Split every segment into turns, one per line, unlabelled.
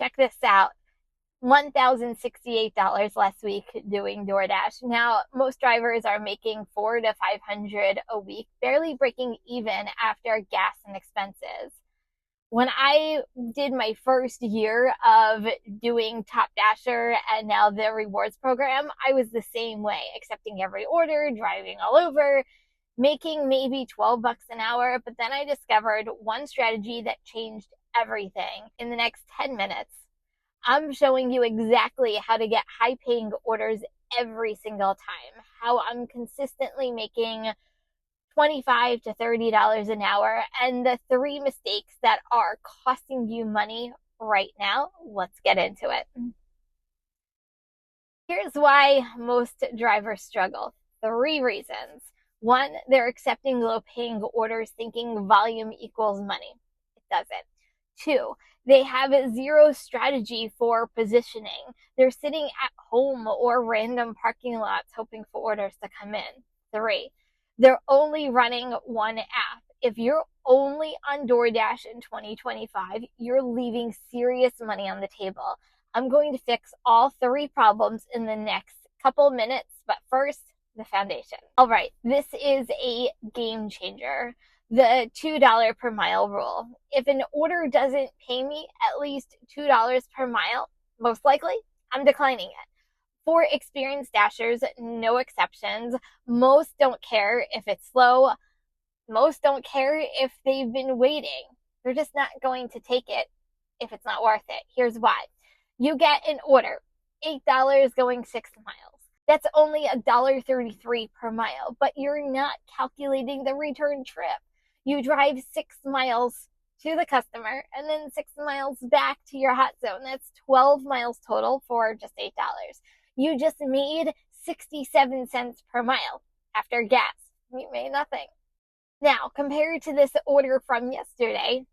Check this out. $1,068 last week doing DoorDash. Now, most drivers are making $400 to $500 a week, barely breaking even after gas and expenses. When I did my first year of doing Top Dasher and now the rewards program, I was the same way, accepting every order, driving all over, making maybe 12 bucks an hour. But then I discovered one strategy that changed everything. In the next 10 minutes, I'm showing you exactly how to get high paying orders every single time, how I'm consistently making $25 to $30 an hour, and the 3 mistakes that are costing you money right now. Let's get into it. Here's why most drivers struggle. 3 reasons. 1, they're accepting low paying orders thinking volume equals money. It doesn't. 2, they have zero strategy for positioning. They're sitting at home or random parking lots hoping for orders to come in. 3, they're only running one app. If you're only on DoorDash in 2025, you're leaving serious money on the table. I'm going to fix all 3 problems in the next couple minutes, but first, the foundation. All right, this is a game changer. The $2 per mile rule. If an order doesn't pay me at least $2 per mile, most likely I'm declining it. For experienced dashers, no exceptions. Most don't care if it's slow. Most don't care if they've been waiting. They're just not going to take it if it's not worth it. Here's why. You get an order, $8 going 6 miles. That's only $1.33 per mile, but you're not calculating the return trip. You drive 6 miles to the customer and then 6 miles back to your hot zone. That's 12 miles total for just $8. You just made 67 cents per mile after gas. You made nothing. Now, compared to this order from yesterday,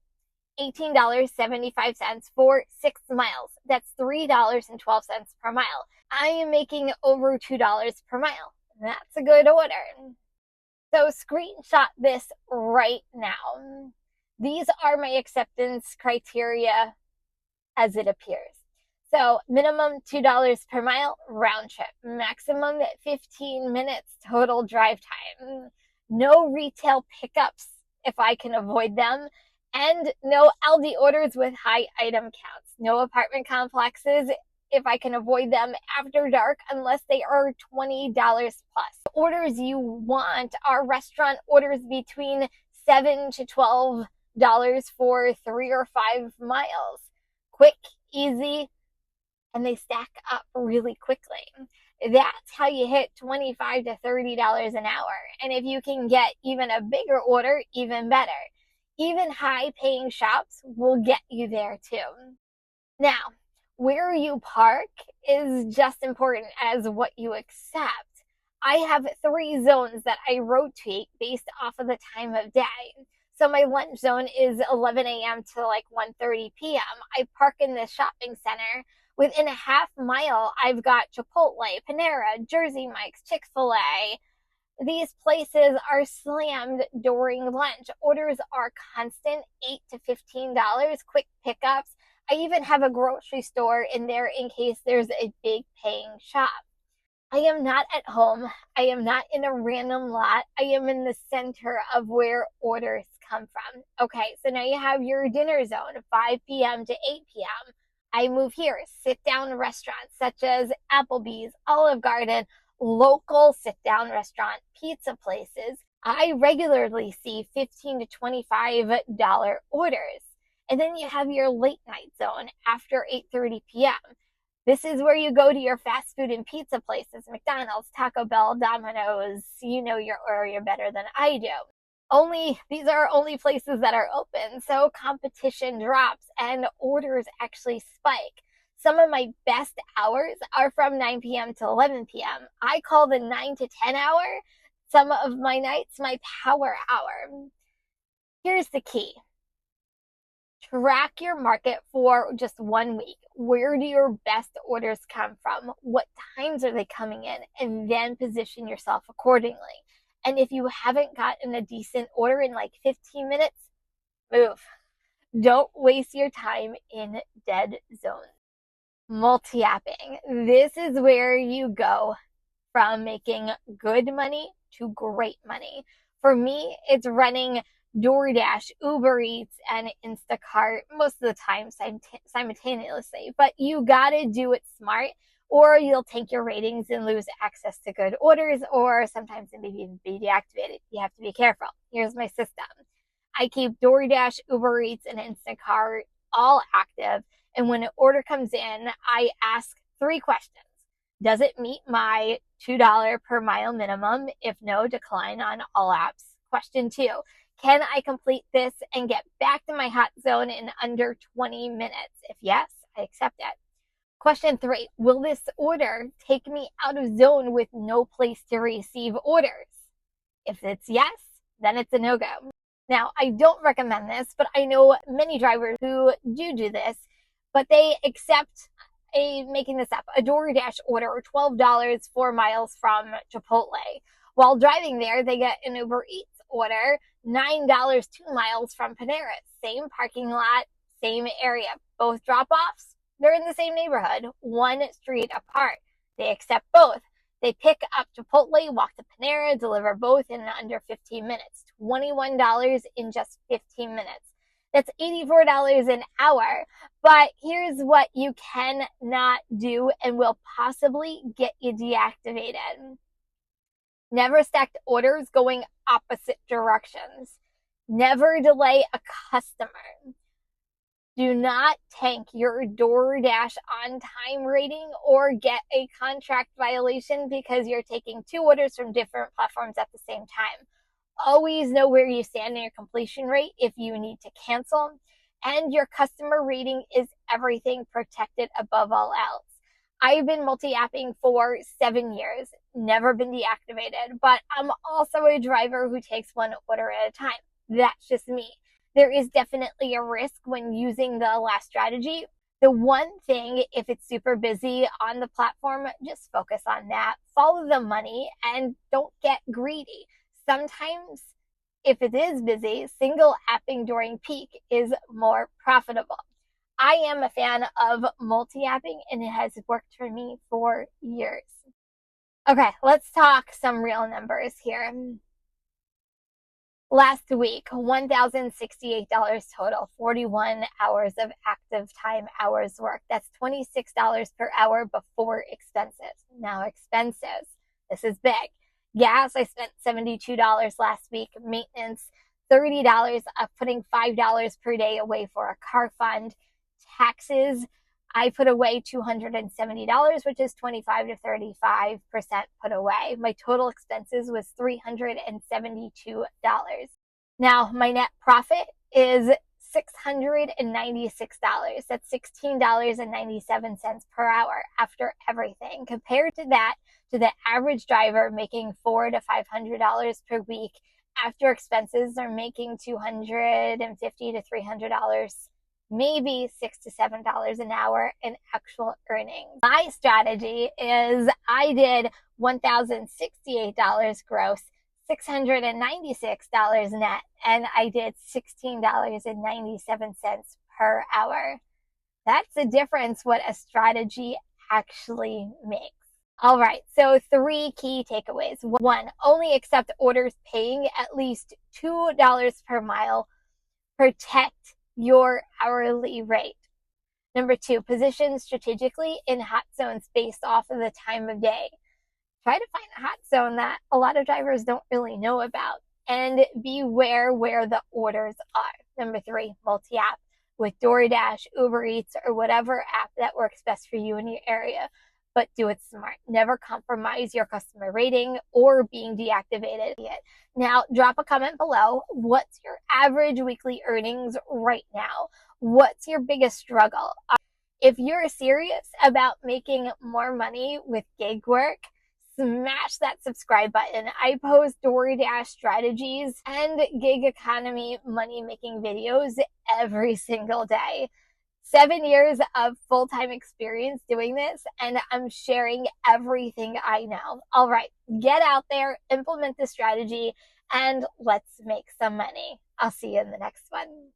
$18.75 for 6 miles. That's $3.12 per mile. I am making over $2 per mile. That's a good order. So screenshot this right now. These are my acceptance criteria as it appears. So minimum $2 per mile round trip, maximum 15 minutes total drive time, no retail pickups if I can avoid them, and no Aldi orders with high item counts, no apartment complexes if I can avoid them after dark unless they are $20 plus. The orders you want are restaurant orders between $7 to $12 for 3 or 5 miles. Quick, easy, and they stack up really quickly. That's how you hit $25 to $30 an hour. And if you can get even a bigger order, even better. Even high paying shops will get you there too. Now, where you park is just important as what you accept. I have 3 zones that I rotate based off of the time of day. So my lunch zone is 11 a.m. to like 1:30 p.m. I park in this shopping center. Within a half mile, I've got Chipotle, Panera, Jersey Mike's, Chick-fil-A. These places are slammed during lunch. Orders are constant, $8 to $15, quick pickups. I even have a grocery store in there in case there's a big paying shop. I am not at home. I am not in a random lot. I am in the center of where orders come from. Okay, so now you have your dinner zone, 5 p.m. to 8 p.m. I move here, sit-down restaurants such as Applebee's, Olive Garden, local sit-down restaurant, pizza places. I regularly see $15 to $25 orders. And then you have your late night zone after 8:30 p.m. This is where you go to your fast food and pizza places, McDonald's, Taco Bell, Domino's. You know your area better than I do. These are only places that are open, so competition drops and orders actually spike. Some of my best hours are from 9 p.m. to 11 p.m. I call the 9 to 10 hour, some of my nights, my power hour. Here's the key. Track your market for just 1 week. Where do your best orders come from? What times are they coming in? And then position yourself accordingly. And if you haven't gotten a decent order in like 15 minutes, move. Don't waste your time in dead zones. multi-apping. This is where you go from making good money to great money. For me, it's running DoorDash, Uber Eats, and Instacart most of the time simultaneously. But you gotta do it smart, or you'll tank your ratings and lose access to good orders, or sometimes it may even be deactivated. You have to be careful. Here's my system. I keep DoorDash, Uber Eats, and Instacart all active. And when an order comes in, I ask 3 questions. Does it meet my $2 per mile minimum? If no, decline on all apps. Question 2, can I complete this and get back to my hot zone in under 20 minutes? If yes, I accept it. Question 3, will this order take me out of zone with no place to receive orders? If it's yes, then it's a no-go. Now, I don't recommend this, but I know many drivers who do this, but they accept making this up, a DoorDash order or $12 4 miles from Chipotle. While driving there, they get an Uber Eats order, $9 2 miles from Panera. Same parking lot, same area. Both drop-offs, they're in the same neighborhood, 1 street apart. They accept both. They pick up Chipotle, walk to Panera, deliver both in under 15 minutes. $21 in just 15 minutes. That's $84 an hour. But here's what you cannot do and will possibly get you deactivated. Never stack orders going opposite directions. Never delay a customer. Do not tank your DoorDash on-time rating or get a contract violation because you're taking 2 orders from different platforms at the same time. Always know where you stand in your completion rate if you need to cancel. And your customer rating is everything, protected above all else. I've been multi-apping for 7 years, never been deactivated, but I'm also a driver who takes 1 order at a time. That's just me. There is definitely a risk when using the last strategy. The one thing, if it's super busy on the platform, just focus on that. Follow the money and don't get greedy. Sometimes, if it is busy, single apping during peak is more profitable. I am a fan of multi-apping and it has worked for me for years. Okay, let's talk some real numbers here. Last week, $1,068 total, 41 hours of active time hours worked. That's $26 per hour before expenses. Now expenses, this is big. Gas, I spent $72 last week. Maintenance, $30. Putting $5 per day away for a car fund. Taxes, I put away $270, which is 25 to 35% put away. My total expenses was $372. Now, my net profit is $696. That's $16.97 per hour after everything. Compared to that, to the average driver making $400 to $500 per week, after expenses are making $250 to $300, maybe $6 to $7 an hour in actual earnings. My strategy is I did $1,068 gross, $696 net, and I did $16.97 per hour. That's the difference what a strategy actually makes. All right, so 3 key takeaways. 1, only accept orders paying at least $2 per mile. Protect your hourly rate. Number 2, position strategically in hot zones based off of the time of day. Try to find a hot zone that a lot of drivers don't really know about, and beware where the orders are. Number 3, multi-app with DoorDash, Uber Eats, or whatever app that works best for you in your area. But do it smart. Never compromise your customer rating or being deactivated. Now, drop a comment below. What's your average weekly earnings right now? What's your biggest struggle? If you're serious about making more money with gig work, smash that subscribe button. I post DoorDash strategies and gig economy money-making videos every single day. 7 years of full-time experience doing this, and I'm sharing everything I know. All right, get out there, implement the strategy, and let's make some money. I'll see you in the next one.